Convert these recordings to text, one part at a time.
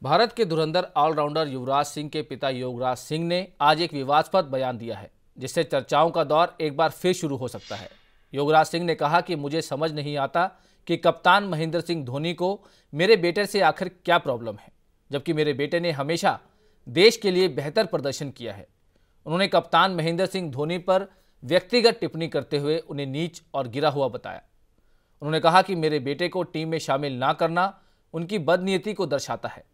भारत के धुरंधर ऑलराउंडर युवराज सिंह के पिता योगराज सिंह ने आज एक विवादास्पद बयान दिया है, जिससे चर्चाओं का दौर एक बार फिर शुरू हो सकता है। योगराज सिंह ने कहा कि मुझे समझ नहीं आता कि कप्तान महेंद्र सिंह धोनी को मेरे बेटे से आखिर क्या प्रॉब्लम है, जबकि मेरे बेटे ने हमेशा देश के लिए बेहतर प्रदर्शन किया है। उन्होंने कप्तान महेंद्र सिंह धोनी पर व्यक्तिगत टिप्पणी करते हुए उन्हें नीच और गिरा हुआ बताया। उन्होंने कहा कि मेरे बेटे को टीम में शामिल ना करना उनकी बदनीयती को दर्शाता है।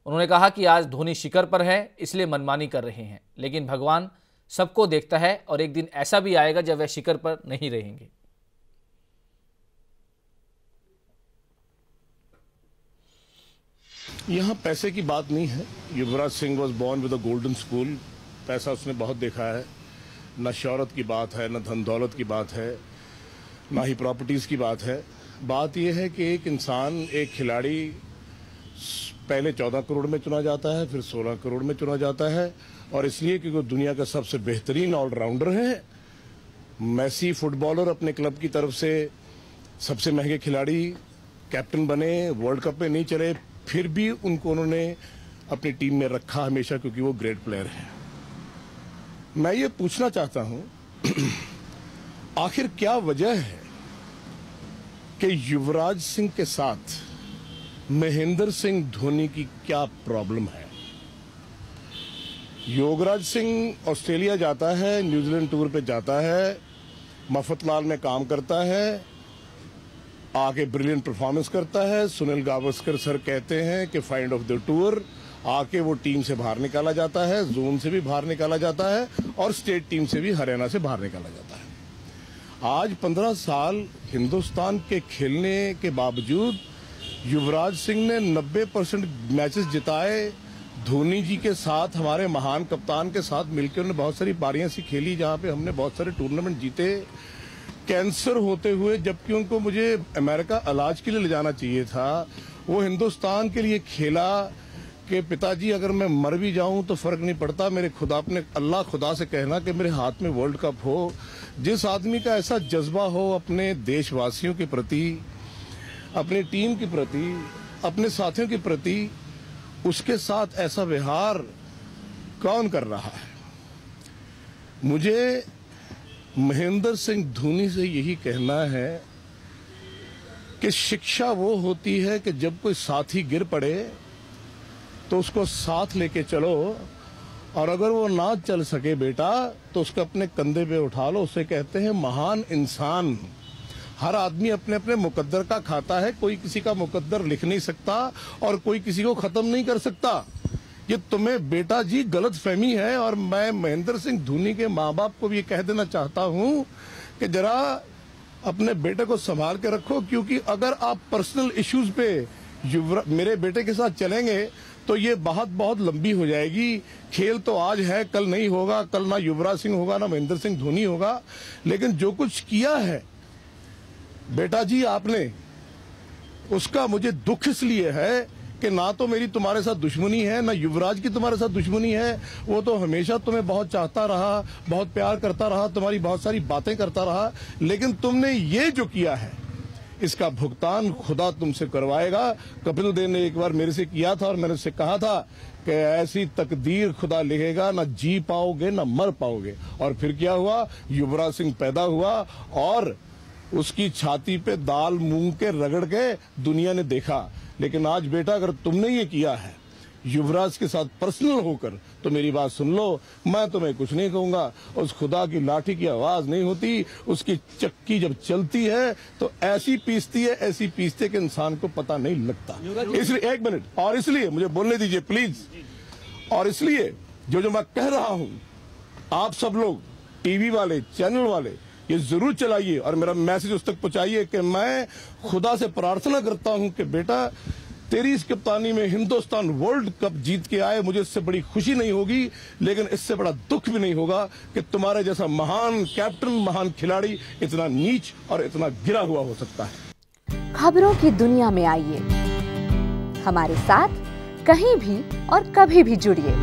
उन्होंने कहा कि आज धोनी शिखर पर है, इसलिए मनमानी कर रहे हैं, लेकिन भगवान सबको देखता है और एक दिन ऐसा भी आएगा जब वह शिखर पर नहीं रहेंगे। यहाँ पैसे की बात नहीं है। Yuvraj Singh was born with a golden school. पैसा उसने बहुत देखा है। न शौहरत की बात है, न धन दौलत की बात है, ना ही प्रॉपर्टीज की बात है। बात यह है कि एक इंसान, एक खिलाड़ी पहले 14 करोड़ में चुना जाता है, फिर 16 करोड़ में चुना जाता है, और इसलिए क्योंकि वो दुनिया का सबसे बेहतरीन ऑलराउंडर है। मेसी फुटबॉलर अपने क्लब की तरफ से सबसे महंगे खिलाड़ी, कैप्टन बने, वर्ल्ड कप में नहीं चले, फिर भी उनको उन्होंने अपनी टीम में रखा हमेशा, क्योंकि वो ग्रेट प्लेयर है। मैं ये पूछना चाहता हूं आखिर क्या वजह है कि युवराज सिंह के साथ महेंद्र सिंह धोनी की क्या प्रॉब्लम है। योगराज सिंह ऑस्ट्रेलिया जाता है, न्यूजीलैंड टूर पे जाता है, मफतलाल में काम करता है, आके ब्रिलियंट परफॉर्मेंस करता है। सुनील गावस्कर सर कहते हैं कि फाइंड ऑफ द टूर, आके वो टीम से बाहर निकाला जाता है, जोन से भी बाहर निकाला जाता है, और स्टेट टीम से भी हरियाणा से बाहर निकाला जाता है। आज 15 साल हिंदुस्तान के खेलने के बावजूद युवराज सिंह ने 90% मैचेस जिताए। धोनी जी के साथ, हमारे महान कप्तान के साथ मिलकर उन्होंने बहुत सारी पारियां सी खेली, जहां पे हमने बहुत सारे टूर्नामेंट जीते। कैंसर होते हुए, जबकि उनको मुझे अमेरिका इलाज के लिए ले जाना चाहिए था, वो हिंदुस्तान के लिए खेला कि पिताजी अगर मैं मर भी जाऊं तो फर्क नहीं पड़ता, मेरे खुदा, अपने अल्लाह खुदा से कहना कि मेरे हाथ में वर्ल्ड कप हो। जिस आदमी का ऐसा जज्बा हो अपने देशवासियों के प्रति, अपनी टीम के प्रति, अपने साथियों के प्रति, उसके साथ ऐसा व्यवहार कौन कर रहा है। मुझे महेंद्र सिंह धोनी से यही कहना है कि शिक्षा वो होती है कि जब कोई साथी गिर पड़े तो उसको साथ लेके चलो, और अगर वो ना चल सके बेटा तो उसको अपने कंधे पे उठा लो। उसे कहते हैं महान इंसान। हर आदमी अपने अपने मुकद्दर का खाता है, कोई किसी का मुकद्दर लिख नहीं सकता और कोई किसी को खत्म नहीं कर सकता। ये तुम्हें बेटा जी गलत फहमी है, और मैं महेंद्र सिंह धोनी के माँ बाप को भी ये कह देना चाहता हूँ कि जरा अपने बेटे को संभाल के रखो, क्योंकि अगर आप पर्सनल इश्यूज पे मेरे बेटे के साथ चलेंगे तो ये बहुत लंबी हो जाएगी। खेल तो आज है, कल नहीं होगा। कल ना युवराज सिंह होगा, ना महेंद्र सिंह धोनी होगा, लेकिन जो कुछ किया है बेटा जी आपने, उसका मुझे दुख इसलिए है कि ना तो मेरी तुम्हारे साथ दुश्मनी है, ना युवराज की तुम्हारे साथ दुश्मनी है। वो तो हमेशा तुम्हें बहुत चाहता रहा, बहुत प्यार करता रहा, तुम्हारी बहुत सारी बातें करता रहा, लेकिन तुमने ये जो किया है इसका भुगतान खुदा तुमसे करवाएगा। कपिल देव ने एक बार मेरे से किया था, और मैंने उससे कहा था कि ऐसी तकदीर खुदा लिखेगा, ना जी पाओगे ना मर पाओगे। और फिर क्या हुआ, युवराज सिंह पैदा हुआ और उसकी छाती पे दाल मूंग के रगड़ के दुनिया ने देखा। लेकिन आज बेटा अगर तुमने ये किया है युवराज के साथ पर्सनल होकर, तो मेरी बात सुन लो, मैं तुम्हें कुछ नहीं कहूंगा। उस खुदा की लाठी की आवाज नहीं होती, उसकी चक्की जब चलती है तो ऐसी पीसती है, ऐसी पीसती है कि इंसान को पता नहीं लगता। इसलिए एक मिनट, और इसलिए मुझे बोलने दीजिए प्लीज। और इसलिए जो मैं कह रहा हूं, आप सब लोग टीवी वाले, चैनल वाले, ये जरूर चलाइए और मेरा मैसेज उस तक पहुंचाइए कि मैं खुदा से प्रार्थना करता हूं कि बेटा तेरी इस कप्तानी में हिंदुस्तान वर्ल्ड कप जीत के आए। मुझे इससे बड़ी खुशी नहीं होगी, लेकिन इससे बड़ा दुख भी नहीं होगा कि तुम्हारे जैसा महान कैप्टन, महान खिलाड़ी इतना नीच और इतना गिरा हुआ हो सकता है। खबरों की दुनिया में आइए, हमारे साथ कहीं भी और कभी भी जुड़िए।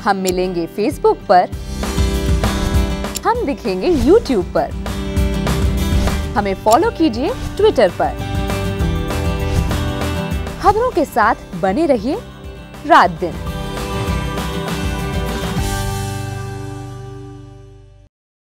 हम मिलेंगे फेसबुक पर, हम दिखेंगे यूट्यूब पर, हमें फॉलो कीजिए ट्विटर पर। खबरों के साथ बने रहिए रात दिन।